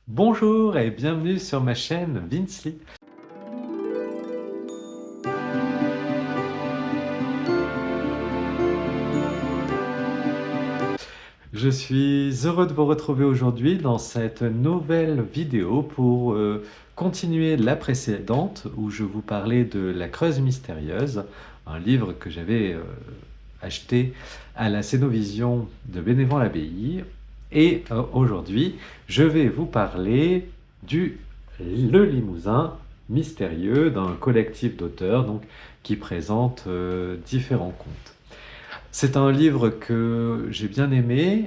Bonjour et bienvenue sur ma chaîne Vincely. Je suis heureux de vous retrouver aujourd'hui dans cette nouvelle vidéo pour continuer la précédente où je vous parlais de La Creuse mystérieuse, un livre que j'avais acheté à la Cénovision de Bénévent-l'Abbaye. Et aujourd'hui, je vais vous parler du Le Limousin mystérieux d'un collectif d'auteurs qui présente différents contes. C'est un livre que j'ai bien aimé,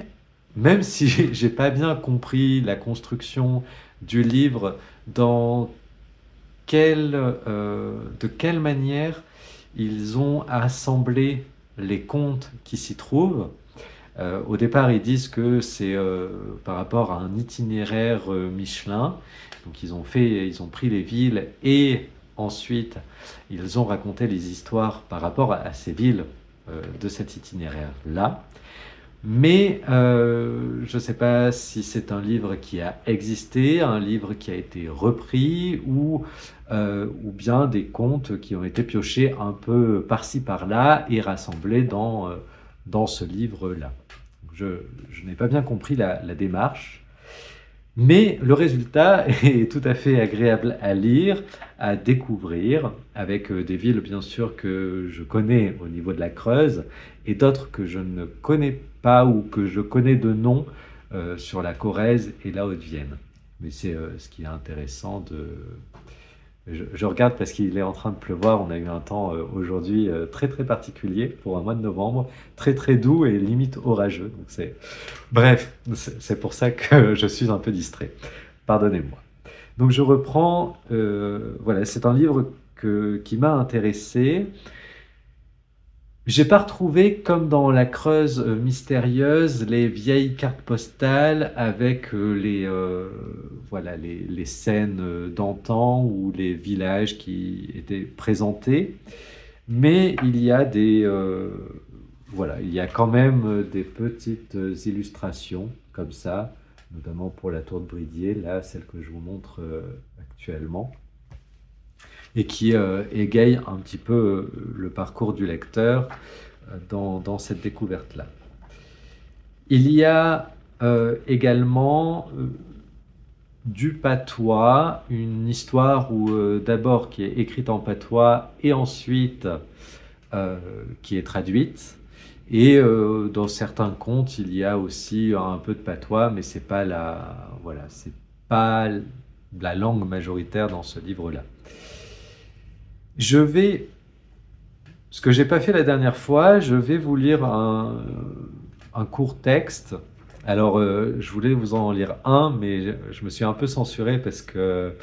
même si j'ai pas bien compris la construction du livre, dans de quelle manière ils ont assemblé les contes qui s'y trouvent. Au départ, ils disent que c'est par rapport à un itinéraire Michelin. Donc ils ont pris les villes et ensuite ils ont raconté les histoires par rapport à ces villes de cet itinéraire-là. Mais je ne sais pas si c'est un livre qui a existé, un livre qui a été repris ou bien des contes qui ont été piochés un peu par-ci par-là et rassemblés dans ce livre-là. Je n'ai pas bien compris la démarche, mais le résultat est tout à fait agréable à lire, à découvrir, avec des villes bien sûr que je connais au niveau de la Creuse, et d'autres que je ne connais pas ou que je connais de nom sur la Corrèze et la Haute-Vienne. Mais c'est ce qui est intéressant de... Je regarde parce qu'il est en train de pleuvoir. On a eu un temps aujourd'hui très très particulier pour un mois de novembre, très très doux et limite orageux. Bref, c'est pour ça que je suis un peu distrait. Pardonnez-moi. Donc je reprends. Voilà, c'est un livre qui m'a intéressé. J'ai pas retrouvé, comme dans La Creuse mystérieuse, les vieilles cartes postales avec voilà, les scènes d'antan ou les villages qui étaient présentés. Mais il y a voilà, il y a quand même des petites illustrations comme ça, notamment pour la tour de Bridier, là, celle que je vous montre actuellement, et qui égaye un petit peu le parcours du lecteur dans cette découverte-là. Il y a également du patois, une histoire d'abord qui est écrite en patois et ensuite qui est traduite. Et dans certains contes, il y a aussi un peu de patois, mais c'est pas voilà, c'est pas la langue majoritaire dans ce livre-là. Ce que j'ai pas fait la dernière fois, je vais vous lire un court texte. Alors, je voulais vous en lire un, mais je me suis un peu censuré parce que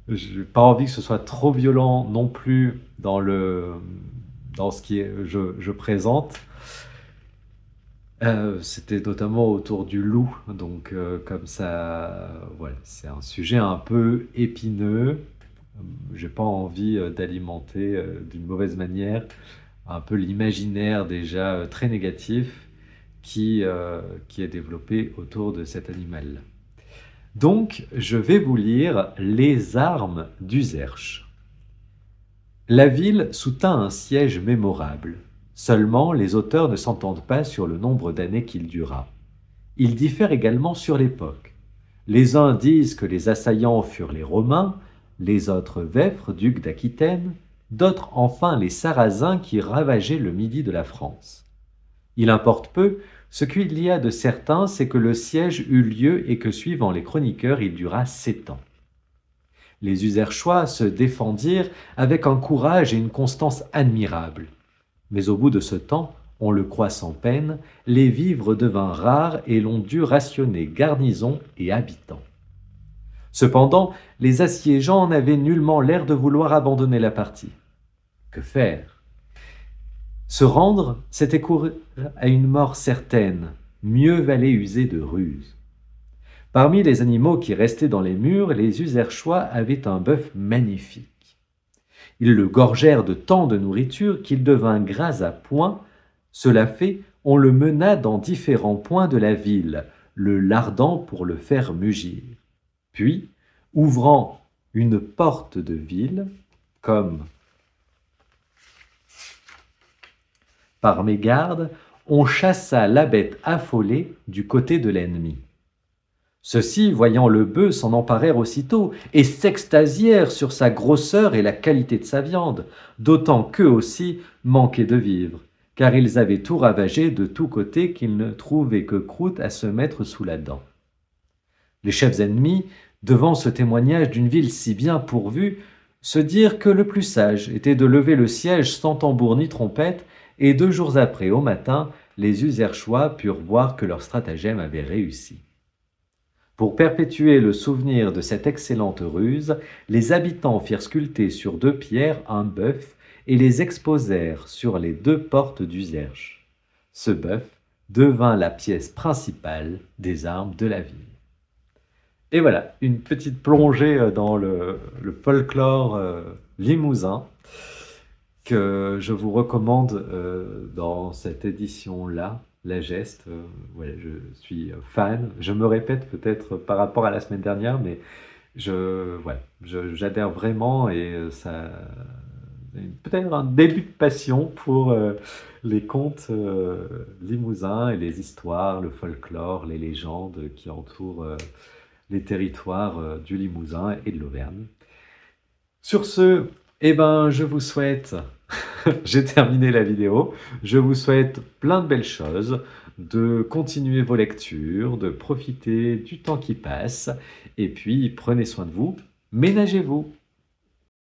j'ai pas envie que ce soit trop violent non plus dans ce je présente. C'était notamment autour du loup, donc comme ça, voilà, c'est un sujet un peu épineux. J'ai pas envie d'alimenter d'une mauvaise manière un peu l'imaginaire déjà très négatif qui est développé autour de cet animal. Donc, je vais vous lire Les armes d'Uzerche. La ville soutint un siège mémorable. Seulement, les auteurs ne s'entendent pas sur le nombre d'années qu'il dura. Ils diffèrent également sur l'époque. Les uns disent que les assaillants furent les Romains, les autres Vêpres, ducs d'Aquitaine, d'autres enfin les Sarrasins qui ravageaient le midi de la France. Il importe peu, ce qu'il y a de certain, c'est que le siège eut lieu et que, suivant les chroniqueurs, il dura 7 ans. Les Uzerchois se défendirent avec un courage et une constance admirables. Mais au bout de ce temps, on le croit sans peine, les vivres devinrent rares et l'on dut rationner garnison et habitants. Cependant, les assiégeants n'avaient nullement l'air de vouloir abandonner la partie. Que faire? Se rendre, c'était courir à une mort certaine, mieux valait user de ruse. Parmi les animaux qui restaient dans les murs, les Uzerchois avaient un bœuf magnifique. Ils le gorgèrent de tant de nourriture qu'il devint gras à point. Cela fait, on le mena dans différents points de la ville, le lardant pour le faire mugir. Puis, ouvrant une porte de ville, comme par mégarde, on chassa la bête affolée du côté de l'ennemi. Ceux-ci, voyant le bœuf, s'en emparèrent aussitôt et s'extasièrent sur sa grosseur et la qualité de sa viande, d'autant qu'eux aussi manquaient de vivre, car ils avaient tout ravagé de tous côtés qu'ils ne trouvaient que croûte à se mettre sous la dent. Les chefs ennemis, devant ce témoignage d'une ville si bien pourvue, se dirent que le plus sage était de lever le siège sans tambour ni trompette, et 2 jours après, au matin, les Userchois purent voir que leur stratagème avait réussi. Pour perpétuer le souvenir de cette excellente ruse, les habitants firent sculpter sur 2 pierres un bœuf et les exposèrent sur les 2 portes d'Uzerche. Ce bœuf devint la pièce principale des armes de la ville. Et voilà, une petite plongée dans le folklore limousin que je vous recommande dans cette édition-là, La Geste. Voilà, je suis fan. Je me répète peut-être par rapport à la semaine dernière, mais j'adhère vraiment et ça peut-être un début de passion pour les contes limousins et les histoires, le folklore, les légendes qui entourent les territoires du Limousin et de l'Auvergne. Sur ce, je vous souhaite, j'ai terminé la vidéo, je vous souhaite plein de belles choses, de continuer vos lectures, de profiter du temps qui passe, et puis prenez soin de vous, ménagez-vous.